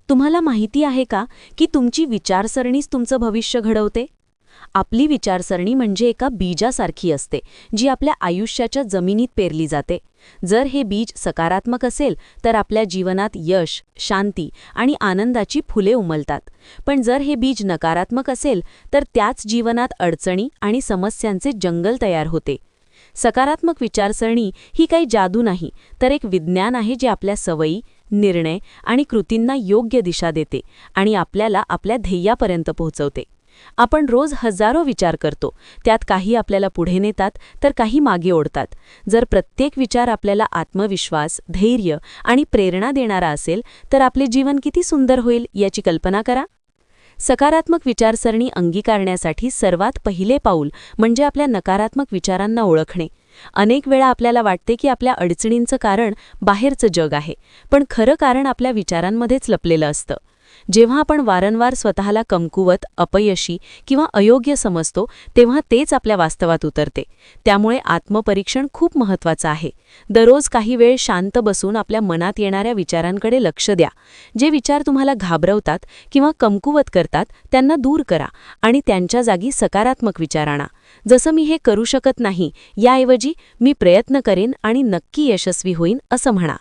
तुम्हाला माहिती आहे का की तुमची विचारसरणीच तुमचं भविष्य घडवते? आपली विचारसरणी म्हणजे एका बीजासारखी असते, जी आपल्या आयुष्याच्या जमिनीत पेरली जाते. जर हे बीज सकारात्मक असेल तर आपल्या जीवनात यश, शांती आणि आनंदाची फुले उमलतात. पण जर हे बीज नकारात्मक असेल तर त्याच जीवनात अडचणी आणि समस्यांचे जंगल तयार होते. सकारात्मक विचारसरणी ही काही जादू नाही, तर एक विज्ञान आहे जे आपल्या सवयी, निर्णय आणि कृतींना योग्य दिशा देते आणि आपल्याला आपल्या ध्येयापर्यंत पोहोचवते. आपण रोज हजारो विचार करतो, त्यात काही आपल्याला पुढे नेतात तर काही मागे ओढतात. जर प्रत्येक विचार आपल्याला आत्मविश्वास, धैर्य आणि प्रेरणा देणारा असेल तर आपले जीवन किती सुंदर होईल याची कल्पना करा. सकारात्मक विचारसरणी अंगीकारण्यासाठी सर्वात पहिले पाऊल म्हणजे आपल्या नकारात्मक विचारांना ओळखणे. अनेक वेळा आपल्याला वाटते की आपल्या अडचणींचं कारण बाहेरचं जग आहे, पण खरं कारण आपल्या विचारांमध्येच लपलेलं असतं. जेव्हा आपण वारंवार स्वतःला कमकुवत, अपयशी किंवा अयोग्य समजतो, तेव्हा तेच आपल्या वास्तवात उतरते. त्यामुळे आत्मपरीक्षण खूप महत्त्वाचं आहे. दररोज काही वेळ शांत बसून आपल्या मनात येणाऱ्या विचारांकडे लक्ष द्या. जे विचार तुम्हाला घाबरवतात किंवा कमकुवत करतात त्यांना दूर करा आणि त्यांच्या जागी सकारात्मक विचार आणा. जसं मी हे करू शकत नाही, याऐवजी मी प्रयत्न करेन आणि नक्की यशस्वी होईन असं म्हणा.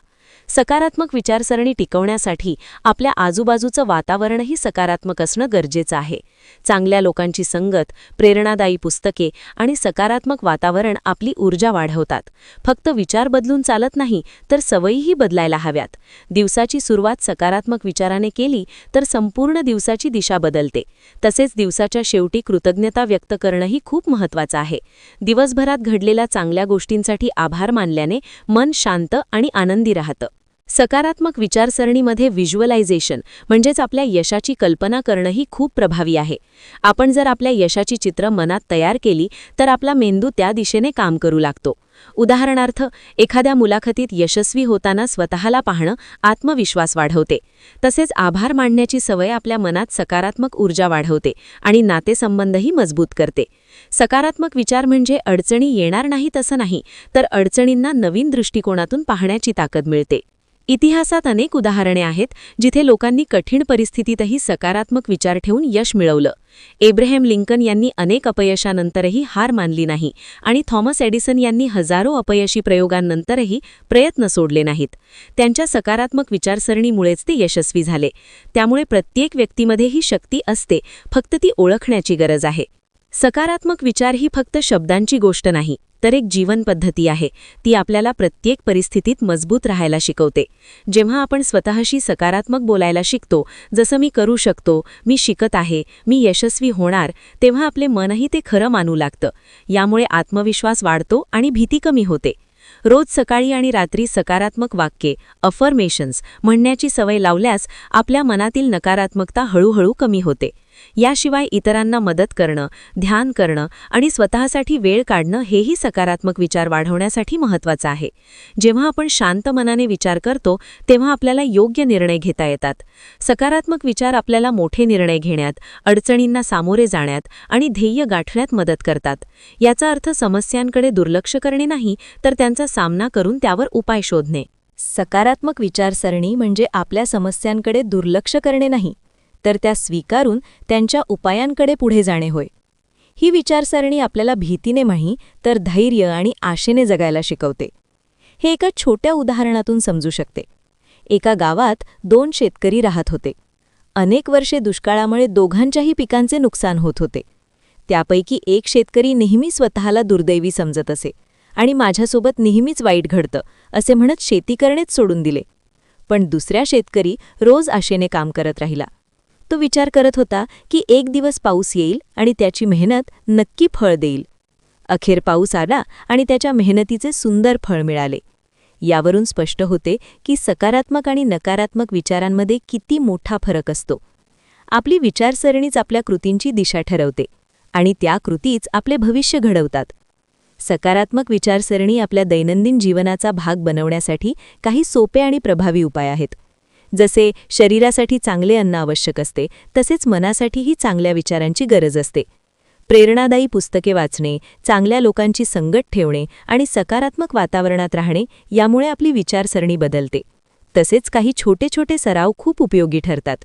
सकारात्मक विचारसरणी टिकवण्यासाठी आपल्या आजूबाजूचं वातावरणही सकारात्मक असणं गरजेचं आहे. चांगल्या लोकांची संगत, प्रेरणादायी पुस्तके आणि सकारात्मक वातावरण आपली ऊर्जा वाढवतात. फक्त विचार बदलून चालत नाही, तर सवयीही बदलायला हव्यात. दिवसाची सुरुवात सकारात्मक विचाराने केली तर संपूर्ण दिवसाची दिशा बदलते. तसेच दिवसाच्या शेवटी कृतज्ञता व्यक्त करणंही खूप महत्त्वाचं आहे. दिवसभरात घडलेल्या चांगल्या गोष्टींसाठी आभार मानल्याने मन शांत आणि आनंदी राहतं. सकारात्मक विचारसरणीमध्ये व्हिज्युअलायझेशन म्हणजेच आपल्या यशाची कल्पना करणंही खूप प्रभावी आहे. आपण जर आपल्या यशाची चित्र मनात तयार केली तर आपला मेंदू त्या दिशेने काम करू लागतो. उदाहरणार्थ, एखाद्या मुलाखतीत यशस्वी होताना स्वतःला पाहणं आत्मविश्वास वाढवते. तसेच आभार मानण्याची सवय आपल्या मनात सकारात्मक ऊर्जा वाढवते आणि नातेसंबंधही मजबूत करते. सकारात्मक विचार म्हणजे अडचणी येणार नाहीत असं नाही, तर अडचणींना नवीन दृष्टिकोनातून पाहण्याची ताकद मिळते. इतिहासात अनेक उदाहरणे आहेत जिथे लोकांनी कठीण परिस्थितीतही सकारात्मक विचार ठेवून यश मिळवलं. एब्राहम लिंकन यांनी अनेक अपयशानंतरही हार मानली नाही आणि थॉमस एडिसन यांनी हजारो अपयशी प्रयोगांनंतरही प्रयत्न सोडले नाहीत. त्यांच्या सकारात्मक विचारसरणीमुळेच ते यशस्वी झाले. त्यामुळे प्रत्येक व्यक्तीमध्ये ही शक्ती असते, फक्त ती ओळखण्याची गरज आहे. सकारात्मक विचार ही फक्त शब्दांची गोष्ट नाही, तर एक जीवन पद्धती आहे. ती आपल्याला प्रत्येक परिस्थितीत मजबूत राहायला शिकवते. जेव्हा आपण स्वतःशी सकारात्मक बोलायला शिकतो, जसं मी करू शकतो, मी शिकत आहे, मी यशस्वी होणार, तेव्हा आपले मनही ते खरं मानू लागतं. यामुळे आत्मविश्वास वाढतो आणि भीती कमी होते. रोज सकाळी आणि रात्री सकारात्मक वाक्ये, अफर्मेशन्स म्हणण्याची सवय लावल्यास आपल्या मनातील नकारात्मकता हळूहळू कमी होते. याशिवाय इतरांना मदत करणं, ध्यान करणं आणि स्वतःसाठी वेळ काढणं हेही सकारात्मक विचार वाढवण्यासाठी महत्त्वाचं आहे. जेव्हा आपण शांत मनाने विचार करतो तेव्हा आपल्याला योग्य निर्णय घेता येतात. सकारात्मक विचार आपल्याला मोठे निर्णय घेण्यात, अडचणींना सामोरे जाण्यात आणि ध्येय गाठण्यात मदत करतात. याचा अर्थ समस्यांकडे दुर्लक्ष करणे नाही, तर त्यांचा सामना करून त्यावर उपाय शोधणे. सकारात्मक विचारसरणी म्हणजे आपल्या समस्यांकडे दुर्लक्ष करणे नाही, तर त्या स्वीकारून त्यांच्या उपायांकडे पुढे जाणे होय. ही विचारसरणी आपल्याला भीतीने नाही, तर धैर्य आणि आशेने जगायला शिकवते. हे एका छोट्या उदाहरणातून समजू शकते. एका गावात 2 शेतकरी राहत होते. अनेक वर्षे दुष्काळामुळे दोघांच्याही पिकांचे नुकसान होत होते. त्यापैकी एक शेतकरी नेहमी स्वतःला दुर्दैवी समजत असे आणि माझ्यासोबत नेहमीच वाईट घडतं असे म्हणत शेती करणेच सोडून दिले. पण दुसऱ्या शेतकरी रोज आशेने काम करत राहिला. तो विचार करत होता की एक दिवस पाऊस येईल आणि त्याची मेहनत नक्की फळ देईल. अखेर पाऊस आला आणि त्याच्या मेहनतीचे सुंदर फळ मिळाले. यावरून स्पष्ट होते की सकारात्मक आणि नकारात्मक विचारांमध्ये किती मोठा फरक असतो. आपली विचारसरणीच आपल्या कृतींची दिशा ठरवते आणि त्या कृतीच आपले भविष्य घडवतात. सकारात्मक विचारसरणी आपल्या दैनंदिन जीवनाचा भाग बनवण्यासाठी काही सोपे आणि प्रभावी उपाय आहेत. जसे शरीरासाठी चांगले अन्न आवश्यक असते, तसेच मनासाठीही चांगल्या विचारांची गरज असते. प्रेरणादायी पुस्तके वाचणे, चांगल्या लोकांची संगत ठेवणे आणि सकारात्मक वातावरणात राहणे यामुळे आपली विचारसरणी बदलते. तसेच काही छोटे छोटे सराव खूप उपयोगी ठरतात.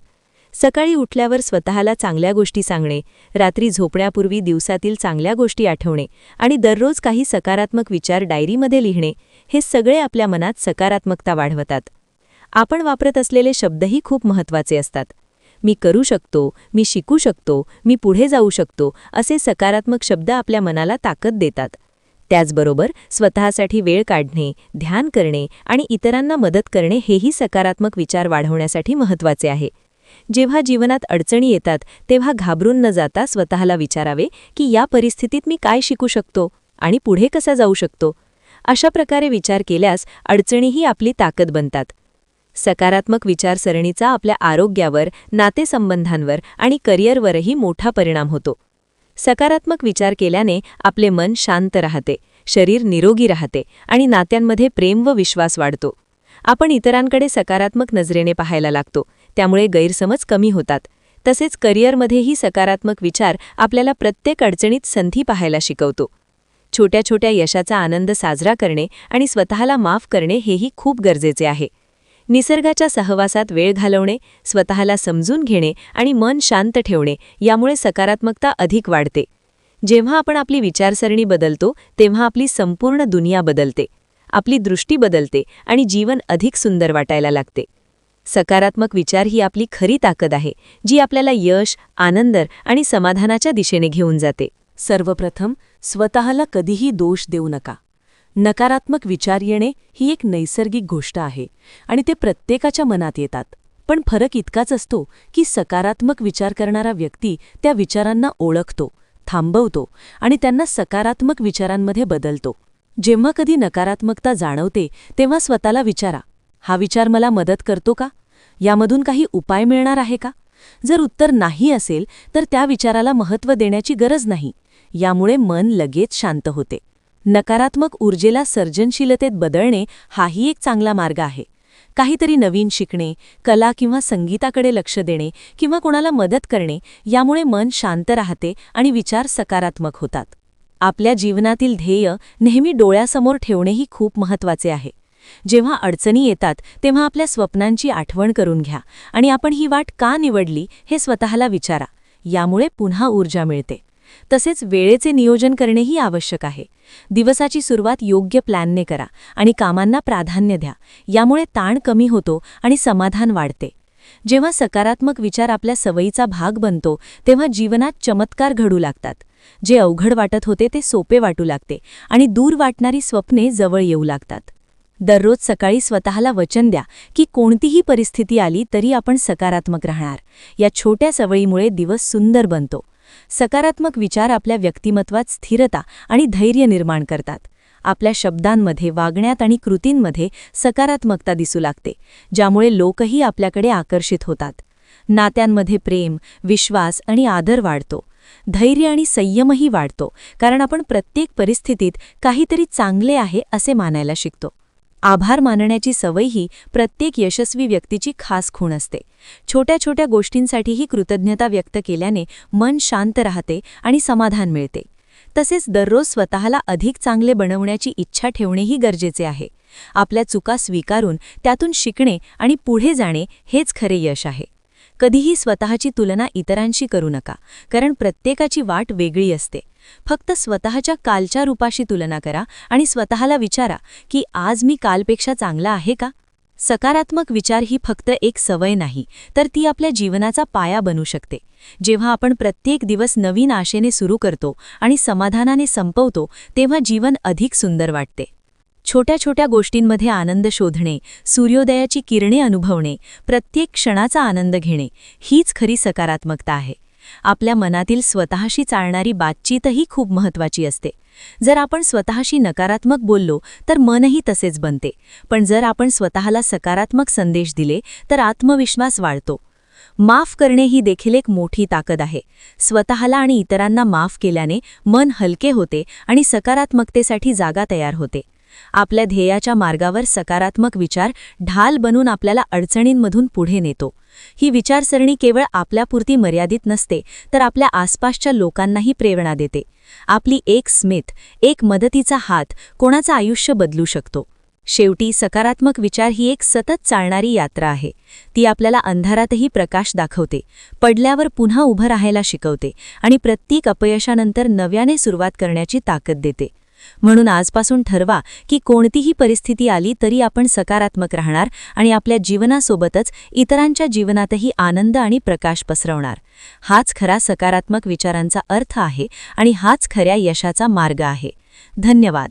सकाळी उठल्यावर स्वतःला चांगल्या गोष्टी सांगणे, रात्री झोपण्यापूर्वी दिवसातील चांगल्या गोष्टी आठवणे आणि दररोज काही सकारात्मक विचार डायरीमध्ये लिहिणे, हे सगळे आपल्या मनात सकारात्मकता वाढवतात. आपण वापरत असलेले शब्दही खूप महत्त्वाचे असतात. मी करू शकतो, मी शिकू शकतो, मी पुढे जाऊ शकतो असे सकारात्मक शब्द आपल्या मनाला ताकद देतात. त्याचबरोबर स्वतःसाठी वेळ काढणे, ध्यान करणे आणि इतरांना मदत करणे हेही सकारात्मक विचार वाढवण्यासाठी महत्त्वाचे आहे. जेव्हा जीवनात अडचणी येतात तेव्हा घाबरून न जाता स्वतःला विचारावे की या परिस्थितीत मी काय शिकू शकतो आणि पुढे कसा जाऊ शकतो. अशा प्रकारे विचार केल्यास अडचणीही आपली ताकद बनतात. सकारात्मक विचारसरणीचा आपल्या आरोग्यावर, नातेसंबंधांवर आणि करिअरवरही मोठा परिणाम होतो. सकारात्मक विचार केल्याने आपले मन शांत राहते, शरीर निरोगी राहते आणि नात्यांमध्ये प्रेम व विश्वास वाढतो. आपण इतरांकडे सकारात्मक नजरेने पाहायला लागतो, त्यामुळे गैरसमज कमी होतात. तसेच करिअरमध्येही सकारात्मक विचार आपल्याला प्रत्येक अडचणीत संधी पाहायला शिकवतो. छोट्या छोट्या यशाचा आनंद साजरा करणे आणि स्वतःला माफ करणे हेही खूप गरजेचे आहे. निसर्गाच्या सहवासात वेळ घालवणे, स्वतःला समजून घेणे आणि मन शांत ठेवणे यामुळे सकारात्मकता अधिक वाढते. जेव्हा आपण आपली विचारसरणी बदलतो तेव्हा आपली संपूर्ण दुनिया बदलते, आपली दृष्टी बदलते आणि जीवन अधिक सुंदर वाटायला लागते. सकारात्मक विचार ही आपली खरी ताकद आहे, जी आपल्याला यश, आनंद आणि समाधानाच्या दिशेने घेऊन जाते. सर्वप्रथम स्वतःला कधीही दोष देऊ नका. नकारात्मक विचार येणे ही एक नैसर्गिक गोष्ट आहे आणि ते प्रत्येकाच्या मनात येतात. पण फरक इतकाच असतो की सकारात्मक विचार करणारा व्यक्ती त्या विचारांना ओळखतो, थांबवतो आणि त्यांना सकारात्मक विचारांमध्ये बदलतो. जेव्हा कधी नकारात्मकता जाणवते तेव्हा स्वतःला विचारा, हा विचार मला मदत करतो का? यामधून काही उपाय मिळणार आहे का? जर उत्तर नाही असेल तर त्या विचाराला महत्त्व देण्याची गरज नाही. यामुळे मन लगेच शांत होते. नकारात्मक ऊर्जेला सर्जनशीलतेत बदलणे हाही एक चांगला मार्ग आहे. काहीतरी नवीन शिकणे, कला किंवा संगीताकडे लक्ष देणे किंवा कोणाला मदत करणे यामुळे मन शांत राहते आणि विचार सकारात्मक होतात. आपल्या जीवनातील ध्येय नेहमी डोळ्यासमोर ठेवणेही खूप महत्त्वाचे आहे. जेव्हा अडचणी येतात तेव्हा आपल्या स्वप्नांची आठवण करून घ्या आणि आपण ही वाट का निवडली हे स्वतःला विचारा. यामुळे पुन्हा ऊर्जा मिळते. तसेच वेळेचे नियोजन करणेही आवश्यक आहे. दिवसाची सुरुवात योग्य प्लॅनने करा आणि कामांना प्राधान्य द्या. यामुळे ताण कमी होतो आणि समाधान वाढते. जेव्हा सकारात्मक विचार आपल्या सवयीचा भाग बनतो तेव्हा जीवनात चमत्कार घडू लागतात. जे अवघड वाटत होते ते सोपे वाटू लागते आणि दूर वाटणारी स्वप्ने जवळ येऊ लागतात. दररोज सकाळी स्वतःला वचन द्या की कोणतीही परिस्थिती आली तरी आपण सकारात्मक राहणार. या छोट्या सवयीमुळे दिवस सुंदर बनतो. सकारात्मक विचार आपल्या व्यक्तिमत्वात स्थिरता आणि धैर्य निर्माण करतात. आपल्या शब्दांमध्ये, वागण्यात आणि कृतींमध्ये सकारात्मकता दिसू लागते, ज्यामुळे लोकही आपल्याकडे आकर्षित होतात. नात्यांमध्ये प्रेम, विश्वास आणि आदर वाढतो. धैर्य आणि संयमही वाढतो, कारण आपण प्रत्येक परिस्थितीत काहीतरी चांगले आहे असे मानायला शिकतो. आभार मानण्याची सवयही प्रत्येक यशस्वी व्यक्तीची खास खूण असते. छोट्या छोट्या गोष्टींसाठीही कृतज्ञता व्यक्त केल्याने मन शांत राहते आणि समाधान मिळते. तसेच दररोज स्वतःला अधिक चांगले बनवण्याची इच्छा ठेवणेही गरजेचे आहे. आपल्या चुका स्वीकारून त्यातून शिकणे आणि पुढे जाणे हेच खरे यश आहे. कधीही स्वतःची तुलना इतरांशी करू नका, कारण प्रत्येकाची वाट वेगळी असते. फक्त स्वतःच्या कालच्या रूपाशी तुलना करा आणि स्वतःला विचारा की आज मी कालपेक्षा चांगला आहे का? सकारात्मक विचार ही फक्त एक सवय नाही, तर ती आपल्या जीवनाचा पाया बनू शकते. जेव्हा आपण प्रत्येक दिवस नवीन आशेने सुरू करतो आणि समाधानाने संपवतो तेव्हा जीवन अधिक सुंदर वाटते. छोट्या छोट्या गोष्टींमध्ये आनंद शोधणे, सूर्योदयाची किरणे अनुभवणे, प्रत्येक क्षणाचा आनंद घेणे हीच खरी सकारात्मकता आहे. आपल्या मनातील स्वतःशी चालणारी बातचीतही खूप महत्त्वाची असते. जर आपण स्वतःशी नकारात्मक बोललो तर मनही तसेच बनते, पण जर आपण स्वतःला सकारात्मक संदेश दिले तर आत्मविश्वास वाढतो. माफ करणे ही देखील एक मोठी ताकद आहे. स्वतःला आणि इतरांना माफ केल्याने मन हलके होते आणि सकारात्मकतेसाठी जागा तयार होते. आपल्या ध्येयाच्या मार्गावर सकारात्मक विचार ढाल बनून आपल्याला अडचणींमधून पुढे नेतो. ही विचारसरणी केवळ आपल्यापुरती मर्यादित नसते, तर आपल्या आसपासच्या लोकांनाही प्रेरणा देते. आपली एक स्मित, एक मदतीचा हात कोणाचं आयुष्य बदलू शकतो. शेवटी सकारात्मक विचार ही एक सतत चालणारी यात्रा आहे. ती आपल्याला अंधारातही प्रकाश दाखवते, पडल्यावर पुन्हा उभं राहायला शिकवते आणि प्रत्येक अपयशानंतर नव्याने सुरुवात करण्याची ताकद देते. म्हणून आजपासून ठरवा की कोणतीही परिस्थिती आली तरी आपण सकारात्मक राहणार आणि आपल्या जीवनासोबतच इतरांच्या जीवनातही आनंद आणि प्रकाश पसरवणार. हाच खरा सकारात्मक विचारांचा अर्थ आहे आणि हाच खऱ्या यशाचा मार्ग आहे. धन्यवाद.